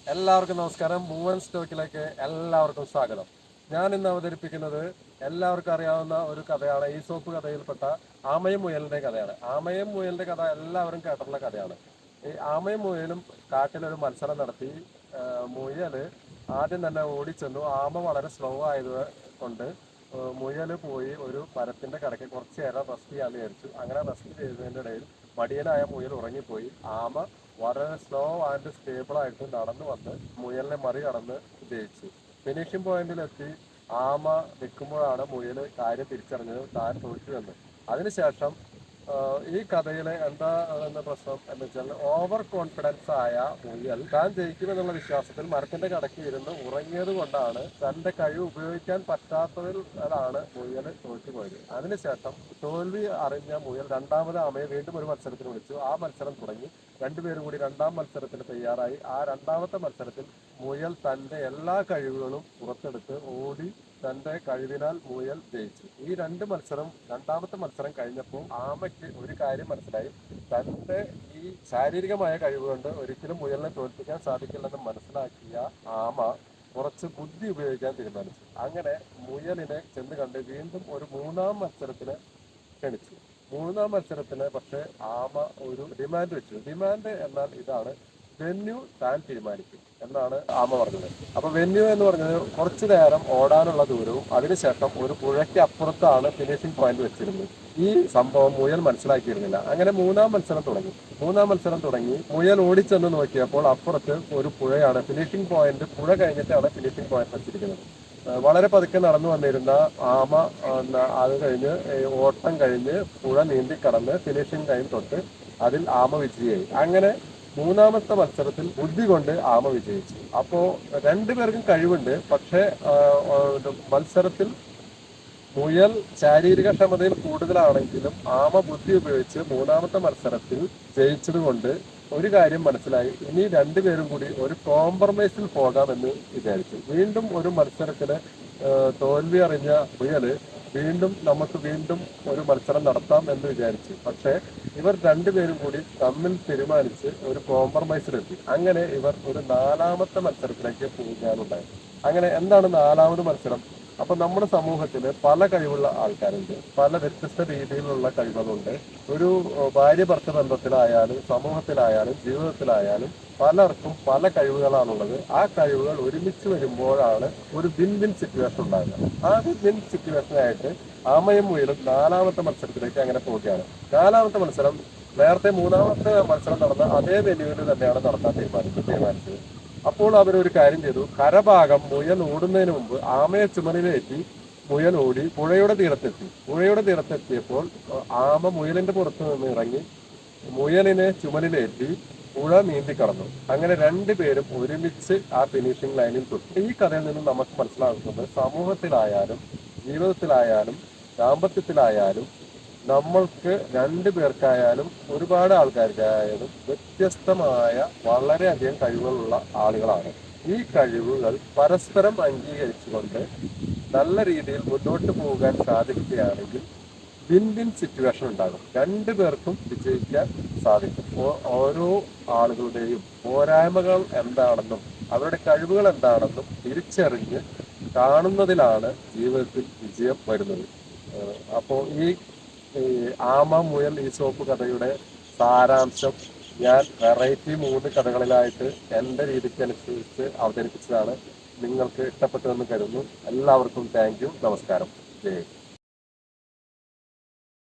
എല്ലാവർക്കും നമസ്കാരം. മൂവൻ സ്റ്റോക്കിലേക്ക് എല്ലാവർക്കും സ്വാഗതം. ഞാൻ ഇന്ന് അവതരിപ്പിക്കുന്നത് എല്ലാവർക്കും അറിയാവുന്ന ഒരു കഥയാണ്. ഈസോപ്പ് കഥയിൽപ്പെട്ട ആമയും മുയലിന്റെ കഥയാണ്. ആമയും മുയലിന്റെ കഥ എല്ലാവരും കേട്ടിട്ടുള്ള കഥയാണ്. ഈ ആമയും മുയലും കാട്ടിലൊരു മത്സരം നടത്തി. മുയല് ആദ്യം തന്നെ ഓടിച്ചെന്നു. ആമ വളരെ സ്ലോ ആയത് കൊണ്ട് മുയല് പോയി ഒരു മരത്തിന്റെ കടയ്ക്ക് കുറച്ചു നേരം റെസ്റ്റ് ചെയ്യാന്ന് വിചാരിച്ചു. അങ്ങനെ റെസ്റ്റ് ചെയ്തതിന്റെ ഇടയിൽ മടിയനായ മുയൽ ഉറങ്ങിപ്പോയി. ആമ വളരെ സ്ലോ ആൻഡ് സ്റ്റേബിൾ ആയിട്ട് നടന്നു വന്ന് മുയലിനെ മറികടന്ന് ജയിച്ചു. ഫിനിഷിംഗ് പോയിന്റിലെത്തി ആമ നിൽക്കുമ്പോഴാണ് മുയൽ കാര്യം തിരിച്ചറിഞ്ഞത്, താൻ തോറ്റുവെന്ന്. അതിനുശേഷം ഈ കഥയിലെ എന്താ എന്ന പ്രശ്നം എന്ന് വെച്ചാൽ, ഓവർ കോൺഫിഡൻസ് ആയ മുയൽ താൻ ജയിക്കുമെന്നുള്ള വിശ്വാസത്തിൽ മരത്തിന്റെ കടക്ക് ഇരുന്ന് ഉറങ്ങിയത് കൊണ്ടാണ് തന്റെ കഴിവ് ഉപയോഗിക്കാൻ പറ്റാത്തതിലാണ് മുയൽ തോറ്റുപോയത്. അതിനുശേഷം തോൽവി അറിഞ്ഞ മുയൽ രണ്ടാമത് ആമയെ വീണ്ടും ഒരു മത്സരത്തിന് വിളിച്ചു. ആ മത്സരം തുടങ്ങി. രണ്ടുപേരും കൂടി രണ്ടാം മത്സരത്തിന് തയ്യാറായി. ആ രണ്ടാമത്തെ മത്സരത്തിൽ മുയൽ തന്റെ എല്ലാ കഴിവുകളും പുറത്തെടുത്ത് ഓടി തന്റെ കഴിവിനാൽ മുയൽ ജയിച്ചു. ഈ രണ്ടാമത്തെ മത്സരം കഴിഞ്ഞപ്പോൾ ആമയ്ക്ക് ഒരു കാര്യം മനസ്സിലായി. തന്റെ ഈ ശാരീരികമായ കഴിവ് കൊണ്ട് ഒരിക്കലും മുയലിനെ തോൽപ്പിക്കാൻ സാധിക്കില്ലെന്ന് മനസ്സിലാക്കിയ ആമ കുറച്ച് ബുദ്ധി ഉപയോഗിക്കാൻ തീരുമാനിച്ചു. അങ്ങനെ മുയലിനെ ചെന്ന് കണ്ട് വീണ്ടും ഒരു മൂന്നാം മത്സരത്തിന് ക്ഷണിച്ചു. മൂന്നാം മത്സരത്തിന് പക്ഷെ ആമ ഒരു ഡിമാൻഡ് വെച്ചു. ഡിമാൻഡ് എന്നാൽ ഇതാണ്: വെന്യൂ താൻ തീരുമാനിക്കും എന്നാണ് ആമ പറഞ്ഞത്. അപ്പൊ വെന്യൂ എന്ന് പറഞ്ഞത് കുറച്ചു നേരം ഓടാനുള്ള ദൂരവും അതിനുശേഷം ഒരു പുഴയ്ക്ക് അപ്പുറത്താണ് ഫിനിഷിംഗ് പോയിന്റ് വെച്ചിരുന്നത്. ഈ സംഭവം മുയൽ മനസ്സിലാക്കിയിരുന്നില്ല. അങ്ങനെ മൂന്നാം മത്സരം തുടങ്ങി. മുയൽ ഓടിച്ചെന്ന് നോക്കിയപ്പോൾ അപ്പുറത്ത് ഒരു പുഴയാണ്. ഫിനിഷിംഗ് പോയിന്റ് പുഴ കഴിഞ്ഞിട്ടാണ് ഫിനിഷിംഗ് പോയിന്റ് വെച്ചിരിക്കുന്നത്. വളരെ പതുക്കെ നടന്നു വന്നിരുന്ന ആമ അത് കഴിഞ്ഞ് ഓട്ടം കഴിഞ്ഞ് പുഴ നീന്തി കടന്ന് ഫിനിഷിംഗ് ടൈം തൊട്ട് അതിൽ ആമ വിജയിയായി. അങ്ങനെ മൂന്നാമത്തെ മത്സരത്തിൽ ബുദ്ധി കൊണ്ട് ആമ വിജയിച്ചു. അപ്പോ രണ്ടുപേർക്കും കഴിവുണ്ട്. പക്ഷെ മത്സരത്തിൽ മുയൽ ശാരീരിക ക്ഷമതയിൽ കൂടുതലാണെങ്കിലും ആമ ബുദ്ധി ഉപയോഗിച്ച് മൂന്നാമത്തെ മത്സരത്തിൽ ജയിച്ചത് കൊണ്ട് ഒരു കാര്യം മനസ്സിലായി: ഇനി രണ്ടുപേരും കൂടി ഒരു കോംപ്രമൈസിൽ പോകാമെന്ന് വിചാരിച്ചു. വീണ്ടും ഒരു മത്സരത്തിന് തോൽവി അറിഞ്ഞ മുയല് നമുക്ക് വീണ്ടും ഒരു മത്സരം നടത്താം എന്ന് വിചാരിച്ചു. പക്ഷേ ഇവർ രണ്ടുപേരും കൂടി തമ്മിൽ തീരുമാനിച്ച് ഒരു കോംപ്രമൈസിലെത്തി. അങ്ങനെ ഇവർ ഒരു നാലാമത്തെ മത്സരത്തിലേക്ക് പോകാനുണ്ടായി. അങ്ങനെ എന്താണ് നാലാമത് മത്സരം? അപ്പൊ നമ്മുടെ സമൂഹത്തിൽ പല കഴിവുള്ള ആൾക്കാരുണ്ട്. പല വ്യത്യസ്ത രീതിയിലുള്ള കഴിവുകളുണ്ട്. ഒരു ഭാര്യ ഭർത്ത ബന്ധത്തിലായാലും സമൂഹത്തിലായാലും ജീവിതത്തിലായാലും പലർക്കും പല കഴിവുകളാണുള്ളത്. ആ കഴിവുകൾ ഒരുമിച്ച് വരുമ്പോഴാണ് ഒരു വിൻ വിൻ സിറ്റുവേഷൻ ഉണ്ടാകുന്നത്. ആ വിൻ സിറ്റുവേഷനായിട്ട് ആമയും മുയലും നാലാമത്തെ മത്സരത്തിലേക്ക് അങ്ങനെ പോവുകയാണ്. നാലാമത്തെ മത്സരം നേരത്തെ മൂന്നാമത്തെ മത്സരം നടന്ന അതേ വെന്യൂവിൽ തന്നെയാണ് നടത്താൻ തീരുമാനിച്ചത്. അപ്പോൾ അവരൊരു കാര്യം ചെയ്തു. കരഭാഗം മുയൽ ഓടുന്നതിന് മുമ്പ് ആമയെ ചുമലിലേറ്റി മുയൽ ഓടി പുഴയുടെ തീരത്തെത്തിയപ്പോൾ ആമ മുയലിന്റെ പുറത്ത് നിന്ന് ഇറങ്ങി മുയലിനെ ചുമലിലേറ്റി പുഴ നീന്തി കടന്നു. അങ്ങനെ രണ്ടുപേരും ഒരുമിച്ച് ആ ഫിനിഷിംഗ് ലൈനിൽ തൊട്ടു. ഈ കഥയിൽ നിന്നും നമുക്ക് മനസ്സിലാക്കുന്നത്, സമൂഹത്തിലായാലും ജീവിതത്തിലായാലും ദാമ്പത്യത്തിലായാലും നമ്മൾക്ക് രണ്ടു പേർക്കായാലും ഒരുപാട് ആൾക്കാർക്കായാലും വ്യത്യസ്തമായ വളരെയധികം കഴിവുകളുള്ള ആളുകളാണ്. ഈ കഴിവുകൾ പരസ്പരം അംഗീകരിച്ചുകൊണ്ട് നല്ല രീതിയിൽ മുന്നോട്ട് പോകാൻ സാധിക്കുകയാണെങ്കിൽ വിൻ വിൻ സിറ്റുവേഷൻ ഉണ്ടാകും. രണ്ടു പേർക്കും വിജയിക്കാൻ സാധിക്കും. ഓരോ ആളുകളുടെയും പോരായ്മകൾ എന്താണെന്നും അവരുടെ കഴിവുകൾ എന്താണെന്നും തിരിച്ചറിഞ്ഞ് കാണുന്നതിലാണ് ജീവിതത്തിൽ വിജയം വരുന്നത്. അപ്പോൾ ഈ ആമ മുയൽ ഈസോപ്പ് കഥയുടെ സാരാംശം ഞാൻ വെറൈറ്റി 3 കഥകളിലായിട്ട് എൻ്റെ രീതിക്കനുസരിച്ച് അവതരിപ്പിച്ചതാണ്. നിങ്ങൾക്ക് ഇഷ്ടപ്പെട്ടതെന്ന് കരുതുന്നു. എല്ലാവർക്കും താങ്ക് യു. നമസ്കാരം. ജയ്.